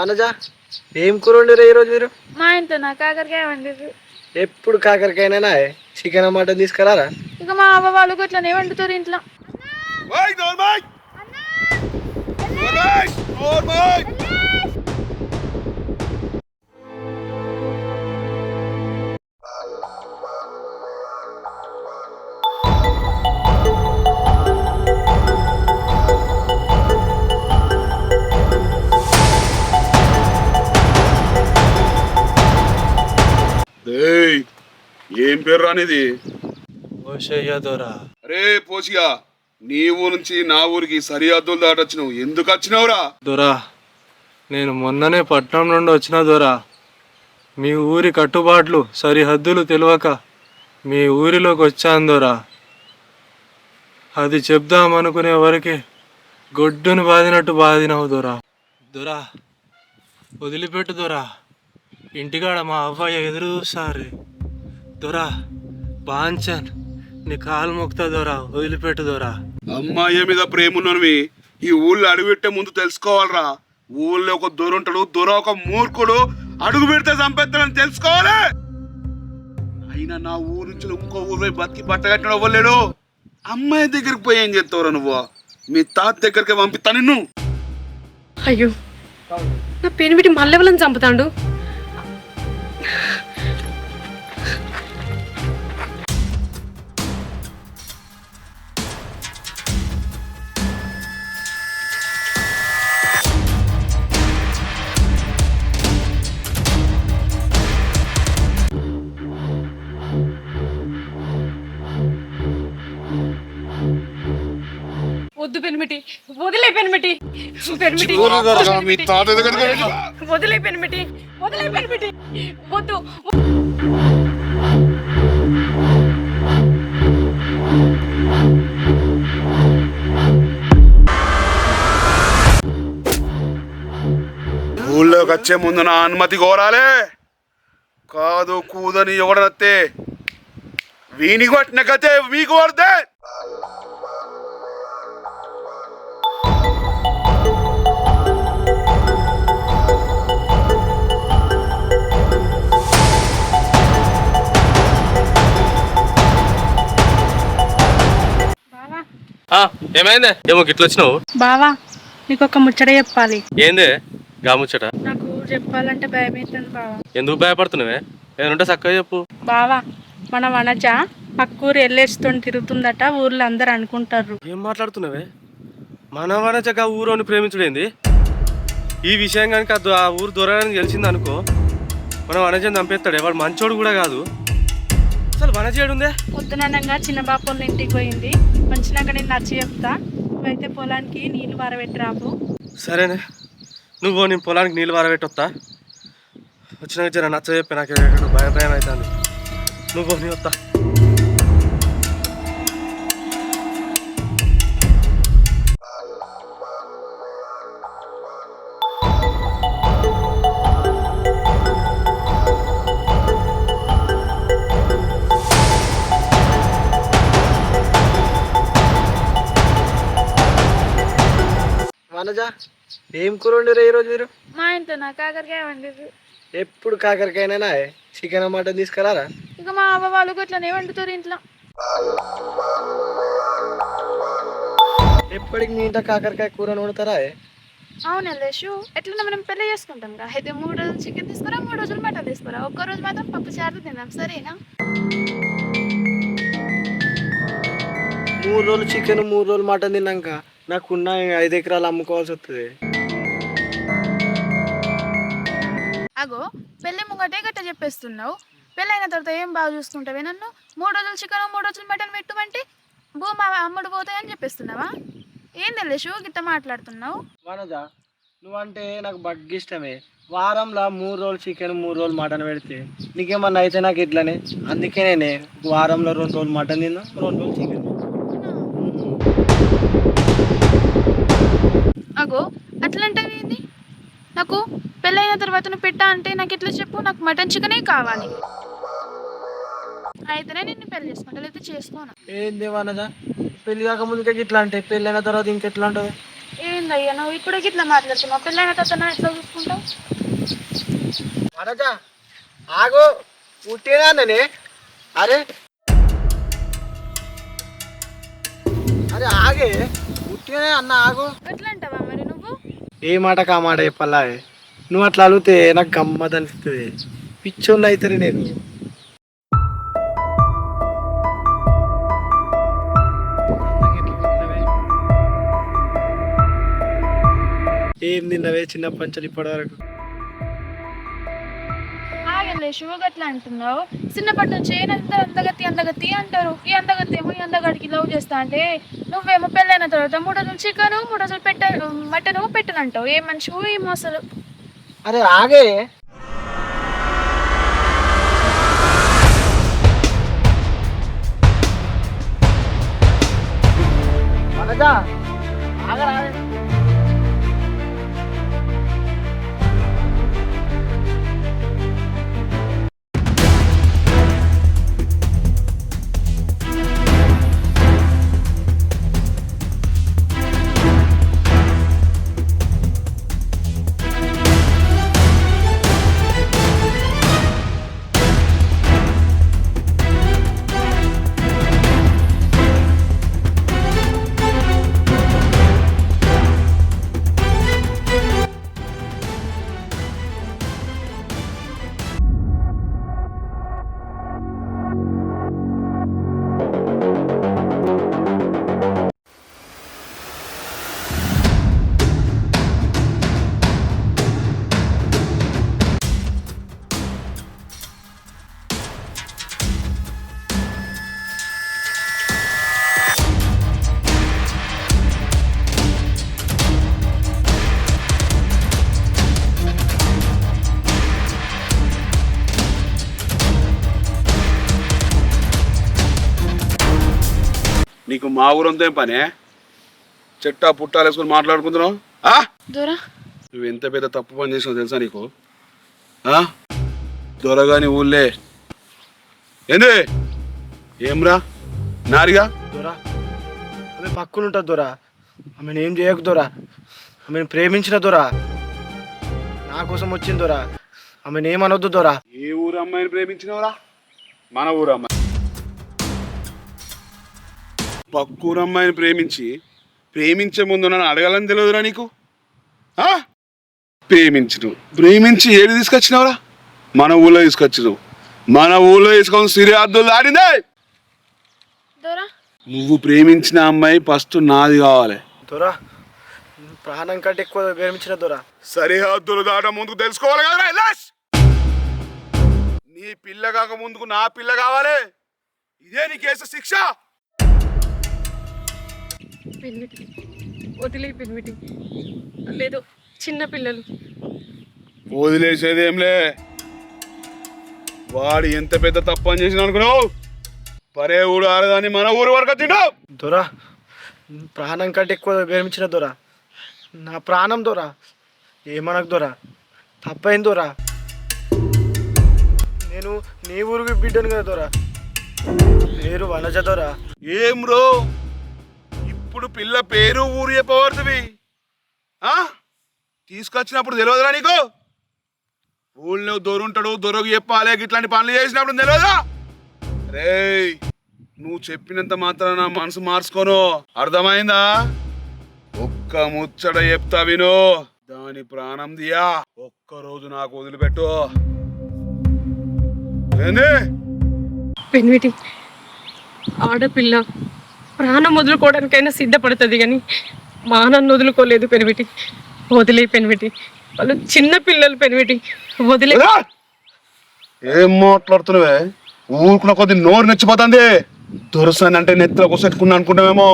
వనజా ఏం కూర వండిరు ఈరోజు మీరు? మా ఇంట్లో నా కాకరకాయ వండిరు. ఎప్పుడు కాకరకాయనా చికెన్ మటన్ తీసుకురారా? ఇక మా అవ్వ వాళ్ళు ఇట్లానే వండుతారు ఇంట్లో. ఏం పేరు అనేది? దొరా. అరే పోసిగా, నీ ఊరు నుంచి నా ఊరికి సరిహద్దులు దాటొచ్చినావు, ఎందుకు వచ్చినావురా? దొరా, నేను మొన్ననే పట్నం నుండి వచ్చిన దొరా. మీ ఊరి కట్టుబాట్లు సరిహద్దులు తెలియక మీ ఊరిలోకి వచ్చాను దొరా. అది చెప్దామనుకునే వరకే గొడ్డును బాదినట్టు బాదినవు దొరా. దొరా వదిలిపెట్టు దొరా, ఇంటికాడ మా అవ్వయ్య ఎదురు చూసారు దొరా. బాంచన్ నీ కాలు మొక్తా దొరా, వదిలిపెట్టు దొరా. అమ్మాయి మీద ప్రేమ ఉన్నవి ఈ ఊళ్ళో అడుగుపెట్టే ముందు తెలుసుకోవాలరా. ఊళ్ళో ఒక దొర ఉంటాడు, దొర ఒక మూర్ఖుడు, అడుగు పెడితే చంపేస్తాడని తెలుసుకోవాలి. అయినా నా ఊరు నుంచి ఇంకో ఊరు బతికి బట్టగట్టిన అవ్వలేడు. అమ్మాయి దగ్గరికి పోయి ఏం చేస్తావురా నువ్వు? మీ తాత దగ్గరికి పంపిస్తా నిన్ను. అయ్యో, నా పెను పెట్టి మల్లెవలని చంపుతాడు. వద్దు పెనిమిటి, వదిలే పెనిమిటి, పెనిమిటి వదిలే పెనిమిటి, వదిలే పెనిమిటి, వద్దు. ఊళ్ళోకి వచ్చే ముందు నా అనుమతి కోరాలే. కాదు కూదని ఎవడనత్తే వీని కొట్టిన కతే మీకు పడితే. ఏమైందే? ఏమో గిట్ల వచ్చినావు? బావా, నీకు ఒక ముచ్చట చెప్పాలి. ఏందే గా ముచ్చట? నాకు చెప్పాలంటే భయం అవుతుంది బావా. ఎందుకు భయపడుతున్నావే? ఏదంటే చక్కగా చెప్పు. బావా, మన వనజ పక్కూరు ఎల్లేసుకొని తిరుగుతుందట, ఊర్లో అందరు అనుకుంటారు. ఏం మాట్లాడుతున్నావే? మన వనచగా ఊరోని ప్రేమించుడేంది? ఈ విషయం కనుక ఆ ఊరు దొరని తెలిసింది అనుకో, మనం వనజని చంపేస్తాడే. వాడు మంచోడు కూడా కాదు. అసలు వనజేడుందే? పొద్దుననంగా చిన్న బాపోళ్ళ ఇంటికి పోయింది. వచ్చినాక నేను నచ్చి చెప్తా. నువ్వైతే పొలానికి నీళ్లు పారబెట్టరాపు. సరేనే, నువ్వు నేను పొలానికి నీళ్ళు పారబెట్టొస్తా. వచ్చినాక జర నచ్చ చెప్పి నాకు భయం భయం అవుతుంది. నువ్వు నీ వస్తా. వనజా ఏం కూర వండిరు ఈరోజు మీరు? మా ఇంట్లో నా కాకరకాయ వండిరు. ఎప్పుడు కాకరకాయనా చికెన్ మటన్ తీసుకురారా? ఇక మా అవ్వ వాళ్ళు ఇట్లానే వండుతారు ఇంట్లో. ఎప్పటికి మీ ఇంట్లో కాకరకాయ కూర వండుతారా? అవును ఎల్లేషు, ఎట్లా మనం పెళ్లి చేసుకుంటాం కదా, అయితే 3 రోజులు చికెన్ తీసుకురా, 3 రోజులు మటన్ తీసుకురా, ఒక్క రోజు మాత్రం పప్పు చారు తిందాం, సరేనా? 3 రోజులు చికెన్ 3 రోజులు మటన్ తిన్నాక నాకున్న 5 ఎకరాలు అమ్ముకోవాల్సి వస్తుంది. అగో, పెళ్లి ముంగటే గట్ట చెప్పేస్తున్నావు. పెళ్ళైన తర్వాత ఏం బాగా చూసుకుంటావే నన్ను? 3 రోజులు చికెన్ 3 రోజులు మటన్ పెట్టుమంటే భూమి అమ్ముడు పోతాయని చెప్పేస్తున్నావా? ఏం తెలియదు గిట్ట మాట్లాడుతున్నావు. వనజా, నువ్వంటే నాకు బగ్గి ఇష్టమే. వారంలో 3 రోజులు చికెన్ 3 రోజులు మటన్ పెడితే నీకేమన్నా అయితే నాకు ఇట్లనే. అందుకే నేనే వారంలో 2 రోజులు మటన్ తిన్నా, 2 రోజులు చికెన్. అగో, అట్లంటావు ఏంది? నాకు పెళ్ళైన తర్వాత నువ్వు పెట్టా అంటే నాకు ఎట్లా చెప్పు? నాకు మటన్ చికెనే కావాలి. అయితేనే నిన్ను పెళ్లి చేసుకుంటా, లేకపోతే చేసుకోను. ఏంది వనజా, పెళ్లి కాక ముందుకే ఇట్లా అంటే పెళ్ళైన తర్వాత ఇంకెట్లా ఉంటుంది? ఏం ఏందయ్యా నువ్వు ఇప్పుడు ఇట్లా మాట్లాడుతున్నావు? పెళ్ళైన తర్వాత ఎట్లా చూసుకుంటావు? వనజ ఆగు, పుట్టినానని. అరే అరే ఆగే, పుట్టినే అన్న ఆగు. ఎట్లా అంటావా మరి నువ్వు? ఏ మాట కా మాట చెప్పాలా? నువ్వు అట్లా అడిగితే నాకు గమ్మత్ అనిపిస్తుంది. పిచ్చోళ్ళు అవుతారు నేను. ఏం తిన్నవే చిన్నప్పటి నుంచి ఇప్పటి వరకు? ఆగలే శివగా అట్లా అంటున్నావు. చిన్నప్పటి నుంచి అందగత్తి అంటారు. ఈ అందగత్తి ఏమో ఈ అందగాడికి లవ్ చేస్తా అంటే నువ్వేమో పెళ్ళైన తర్వాత 3 రోజులు చికెను 3 రోజులు మటను పెట్టనంటావు. ఏ మనిషి ఏమో అసలు. అరే ఆగే. వనజ ఆగరా. నీకు మా ఊరంతా ఏం పనే? చెట్టా పుట్టాలు వేసుకొని మాట్లాడుకుంటున్నావు? దూరా నువ్వు ఎంత పెద్ద తప్పు పని చేసినావు తెలుసా నీకు? దొరగాని ఊళ్ళే ఏంది? ఏమ్రా నారిగా? దొరా ఆమె పక్కన ఉంటుంది దొరా. ఆమెను ఏం చేయకు దొరా. ఆమెను ప్రేమించిన దొరా. నా కోసం వచ్చింది దొరా. ఆమెను ఏమనొద్దు దొరా. ఏ ఊరు అమ్మాయిని ప్రేమించినవరా? మన ఊరు అమ్మాయి. పక్కూరు అమ్మాయిని ప్రేమించే ముందు నన్ను అడగాలని తెలియదురా నీకు? ప్రేమించి ఏడు తీసుకొచ్చినావురా? మన ఊళ్ళో తీసుకొచ్చినావు. మన ఊళ్ళో తీసుకొని సిరియాద్దులు ఆడిందే. నువ్వు ప్రేమించిన అమ్మాయి ఫస్ట్ నాది కావాలి దొరా. ప్రాణం కంటే ఎక్కువ ప్రేమించిన దొరా. సరిహద్దులు దాట ముందుకు తెలుసుకోవాలి కదరా. నీ పిల్ల కాక ముందుకు నా పిల్ల కావాలి. ఇదే నీ కేసు శిక్ష. పెన్మిటి వదిలే, పెన్మిటి లేదు చిన్న పిల్లలు. వదిలేసేదేంలే. వాడు ఎంత పెద్ద తప్పు అని చేసిన అనుకున్నావు? పరే ఊడు ఆడదాన్ని మన ఊరు వరకు తింటావు దొరా. ప్రాణం కంటే ఎక్కువ ప్రేమించిన దొరా. నా ప్రాణం దొరా. ఏమనకు దొరా. తప్పైంది దొరా. నేను నీ ఊరికి బిడ్డను కదా దొరా. పేరు వనజ దొరా. ఏం రో ఇప్పుడు పిల్ల పేరు ఊరు చెప్పవడుతుంది? తీసుకొచ్చినప్పుడు తెలియదురా నీకు? ఊళ్ళో దొరుంటాడు, దొరకు చెప్పాలి. ఇట్లాంటి పనులు చేసినప్పుడు తెలియదా? రేయ్ నువ్వు చెప్పినంత మాత్రం నా మనసు మార్చుకోను, అర్థమైందా? ఒక్క ముచ్చట చెప్తా విను. దాని ప్రాణం దియా. ఒక్కరోజు నాకు వదిలిపెట్టు. ఏంది? పెన్విటి ఆడపిల్ల ప్రాణం వదులుకోవడానికైనా సిద్ధపడుతుంది కానీ మానాన్ని వదులుకోలేదు పెన్విటి. వదిలే పెన్విటి. వాళ్ళు చిన్న పిల్లలు పెన్విటి. వదిలే. ఏం మాట్లాడుతున్నావే? ఊరుకున్న కొద్ది నోరు నెచ్చిపోతుంది. దొరసానంటే నెత్తిలో కొసెట్టుకున్నా అనుకుంటామేమో.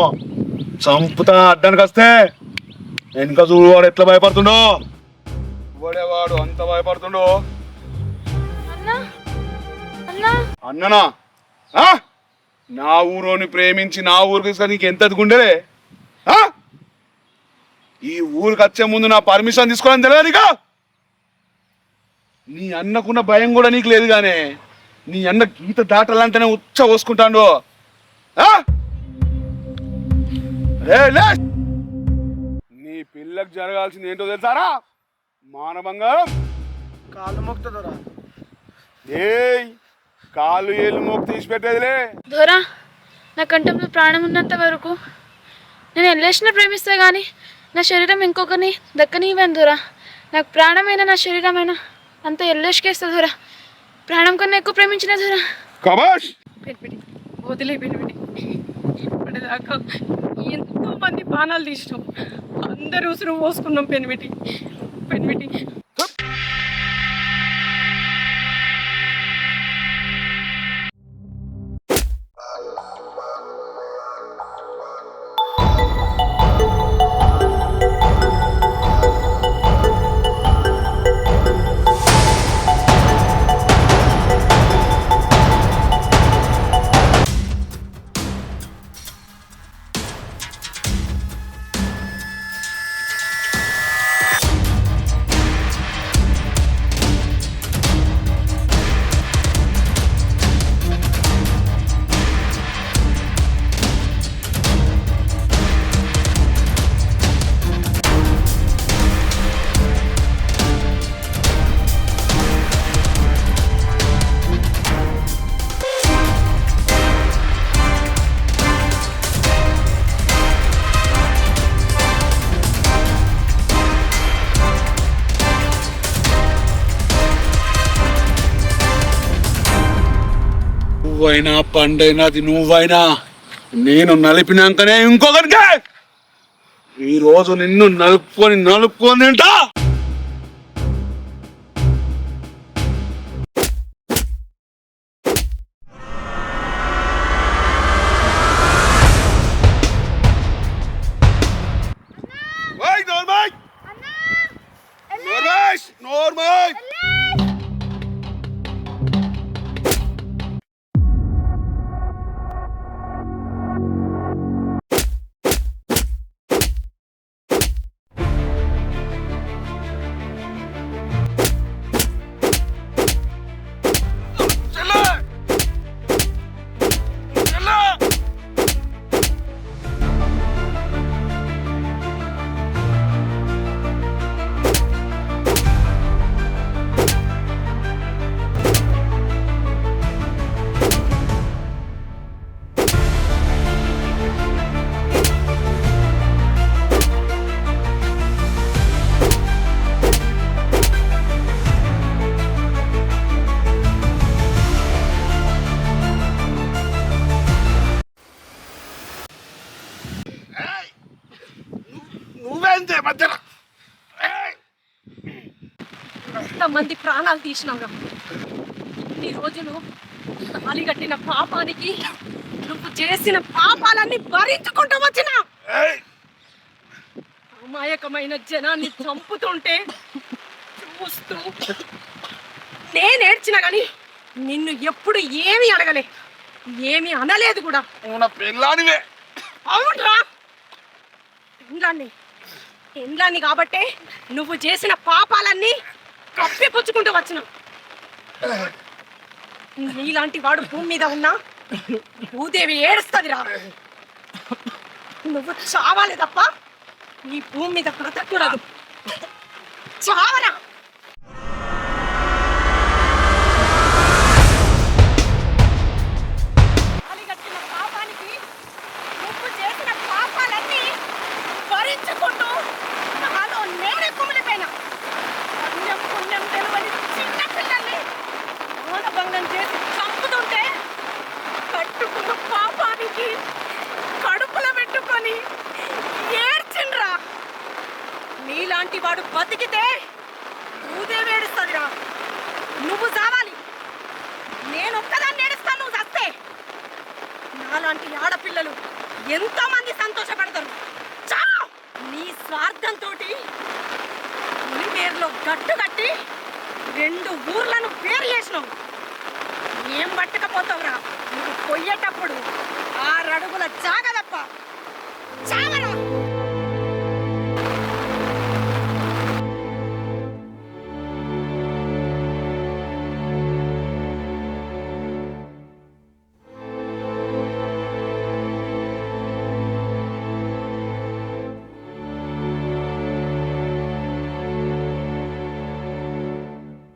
చంపుతా అడ్డానికి వస్తే వెనక చూడు వాడు ఎట్లా భయపడుతుండో. వాడు అంత భయపడుతుండో. అన్ననా నా ఊరోని ప్రేమించి నా ఊరికి తీసుకొని నీకు ఎంత గుండెలే? ఈ ఊరికి వచ్చే ముందు నా పర్మిషన్ తీసుకోవాలని తెలియదు నీకు? నీ అన్నకున్న భయం కూడా నీకు లేదు గానే. నీ అన్న గీత దాటాలంటేనే ఉచ్చ పోసుకుంటాడు. నీ పిల్ల పిల్లకు జరగాల్సింది ఏంటో తెలుసారా? మానబంగారం కాళ్ళు మొక్తా దొరా. ఏయ్ కాళ్ళు ఏళ్ళు మోపు తీసి పెట్టేదిలే. దొరా నా కంఠంలో ప్రాణం ఉన్నంత వరకు నేను ఎల్లేసిన ప్రేమిస్తే కానీ నా శరీరం ఇంకొకరిని దక్కనివ్వను దొరా. నాకు ప్రాణమైన నా శరీరమైన అంత ఎల్లేసుకేస్తా దొరా. ప్రాణం కన్నా ఎక్కువ ప్రేమించిన దొరా. కబాష్ పెనిమిటి వదిలే పెనిమిటి. ఇప్పటిదాకా ఎంతో మంది బాణాలు తీసినాం, అందరూ ఉసురు పోసుకున్నాం పెనిమిటి. పెనిమిటి నువ్వైనా పండైనది నువ్వైనా నేను నలిపినాకనే ఇంకొకరికి. ఈరోజు నిన్ను నలుపుకొని తింటా. నోర్మల్ నువ్వేందే మధ్యన ఎంతమంది ప్రాణాలు తీసినావురా. ఇన్ని రోజులు తాళి కట్టిన పాపానికి నువ్వు చేసిన పాపాలన్నీ భరించుకుంటూ వచ్చినా అమాయకమైన జనాన్ని చంపుతుంటే చూస్తూ నేను ఏడ్చినా కానీ నిన్ను ఎప్పుడు ఏమీ అడగలే, ఏమీ అనలేదు కూడా. నా పెళ్ళానివే. అవునరా, పెండ్లాన్ని కాబట్టే నువ్వు చేసిన పాపాలన్నీ కప్పిపుచ్చుకుంటూ వచ్చినావు. నీలాంటి వాడు భూమి మీద ఉన్నా భూదేవి ఏడుస్తుందిరా. నువ్వు చావాలి తప్ప ఈ భూమి మీద బ్రతకూడదు. చావరా. పాపానికి నువ్వు చేసిన పాపాలన్నీ భరించుకుంటూ నాలో నేనే కుమిలిపోయినా. పుణ్యం పుణ్యం తెలియని చిన్న పిల్లల్ని మానభంగం చేసి చంపుతుంటే కట్టుకున్న పాపానికి కడుపులో పెట్టుకొని ఏడ్చిండ్రా. నీలాంటి వాడు బతికితే భూదేవి ఏడుస్తుందిరా. నువ్వు చావాలి, నేను ఒక్కదాన్ని ఏడుస్తాను. నువ్వు చస్తే నాలాంటి ఆడపిల్లలు ఎంతో మంది సంతోషపడతారు. చాలు. నీ స్వార్థంతో నీ పేరులో గట్టు కట్టి 2 ఊర్లను పేరు చేసినావు. ఏం పట్టకపోతావురా. నువ్వు పొయ్యేటప్పుడు 6 అడుగుల జాగ తప్ప చావరా.